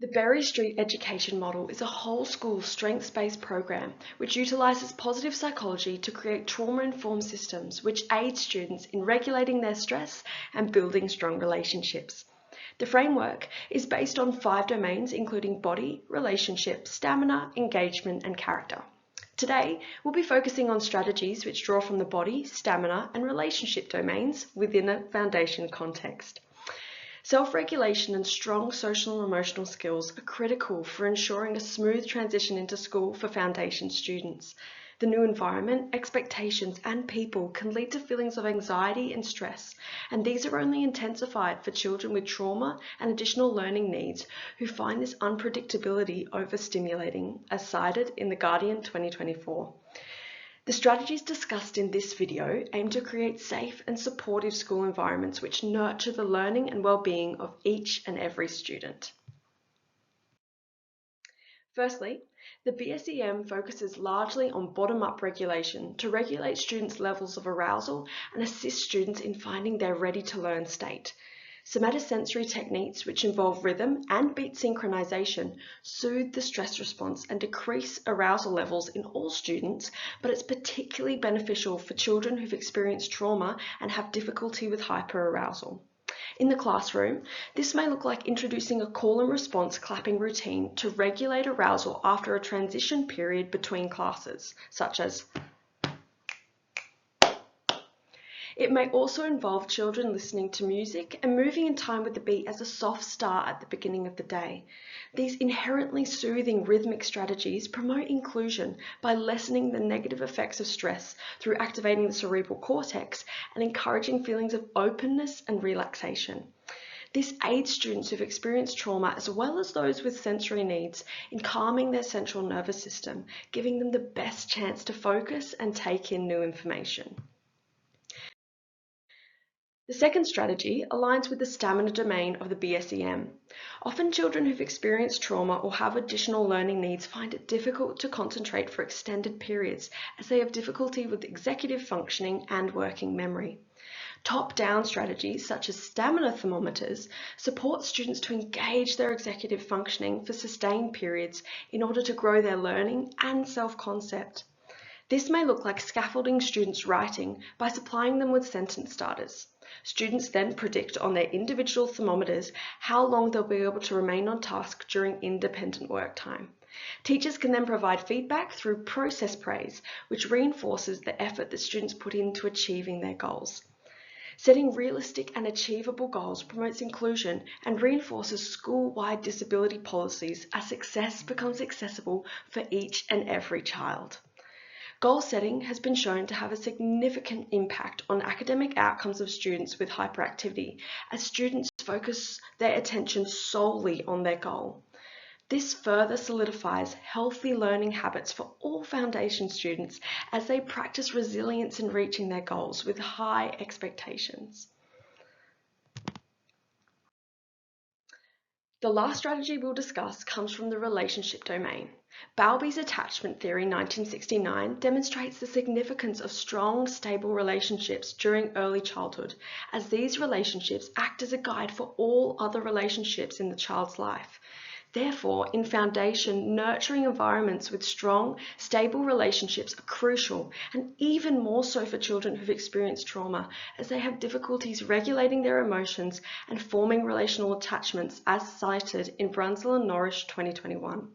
The Berry Street Education Model is a whole school strengths-based program which utilises positive psychology to create trauma-informed systems which aid students in regulating their stress and building strong relationships. The framework is based on 5 domains including body, relationship, stamina, engagement and character. Today, we'll be focusing on strategies which draw from the body, stamina and relationship domains within a foundation context. Self-regulation and strong social and emotional skills are critical for ensuring a smooth transition into school for foundation students. The new environment, expectations and people can lead to feelings of anxiety and stress, and these are only intensified for children with trauma and additional learning needs who find this unpredictability overstimulating, as cited in The Guardian 2024. The strategies discussed in this video aim to create safe and supportive school environments which nurture the learning and well-being of each and every student. Firstly, the BSEM focuses largely on bottom-up regulation to regulate students' levels of arousal and assist students in finding their ready-to-learn state. Somatosensory techniques, which involve rhythm and beat synchronization, soothe the stress response and decrease arousal levels in all students, but it's particularly beneficial for children who've experienced trauma and have difficulty with hyperarousal. In the classroom, this may look like introducing a call and response clapping routine to regulate arousal after a transition period between classes, such as It may also involve children listening to music and moving in time with the beat as a soft start at the beginning of the day. These inherently soothing rhythmic strategies promote inclusion by lessening the negative effects of stress through activating the cerebral cortex and encouraging feelings of openness and relaxation. This aids students who've experienced trauma as well as those with sensory needs in calming their central nervous system, giving them the best chance to focus and take in new information. The second strategy aligns with the stamina domain of the BSEM. Often children who've experienced trauma or have additional learning needs find it difficult to concentrate for extended periods as they have difficulty with executive functioning and working memory. Top-down strategies such as stamina thermometers support students to engage their executive functioning for sustained periods in order to grow their learning and self-concept. This may look like scaffolding students' writing by supplying them with sentence starters. Students then predict on their individual thermometers how long they'll be able to remain on task during independent work time. Teachers can then provide feedback through process praise, which reinforces the effort that students put into achieving their goals. Setting realistic and achievable goals promotes inclusion and reinforces school-wide disability policies as success becomes accessible for each and every child. Goal setting has been shown to have a significant impact on academic outcomes of students with hyperactivity as students focus their attention solely on their goal. This further solidifies healthy learning habits for all foundation students as they practice resilience in reaching their goals with high expectations. The last strategy we'll discuss comes from the relationship domain. Bowlby's attachment theory 1969 demonstrates the significance of strong, stable relationships during early childhood, as these relationships act as a guide for all other relationships in the child's life. Therefore, in foundation, nurturing environments with strong, stable relationships are crucial, and even more so for children who've experienced trauma, as they have difficulties regulating their emotions and forming relational attachments, as cited in Brunsell and Norrish 2021.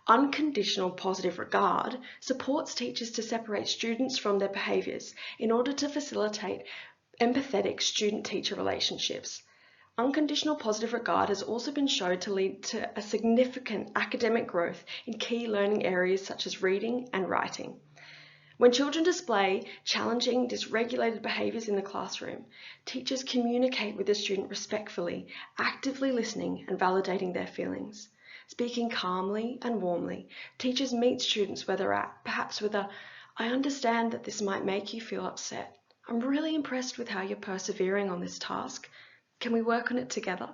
Unconditional positive regard supports teachers to separate students from their behaviours in order to facilitate empathetic student-teacher relationships. Unconditional positive regard has also been shown to lead to a significant academic growth in key learning areas such as reading and writing. When children display challenging, dysregulated behaviours in the classroom, teachers communicate with the student respectfully, actively listening and validating their feelings. Speaking calmly and warmly, teachers meet students where they're at, perhaps with a, "I understand that this might make you feel upset. I'm really impressed with how you're persevering on this task. Can we work on it together?"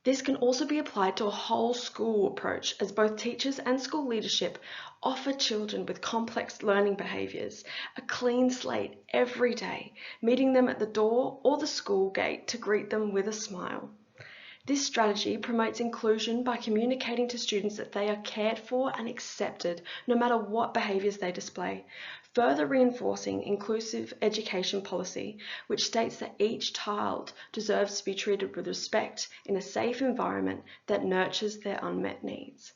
This can also be applied to a whole school approach, as both teachers and school leadership offer children with complex learning behaviours a clean slate every day, meeting them at the door or the school gate to greet them with a smile. This strategy promotes inclusion by communicating to students that they are cared for and accepted no matter what behaviours they display, further reinforcing inclusive education policy, which states that each child deserves to be treated with respect in a safe environment that nurtures their unmet needs.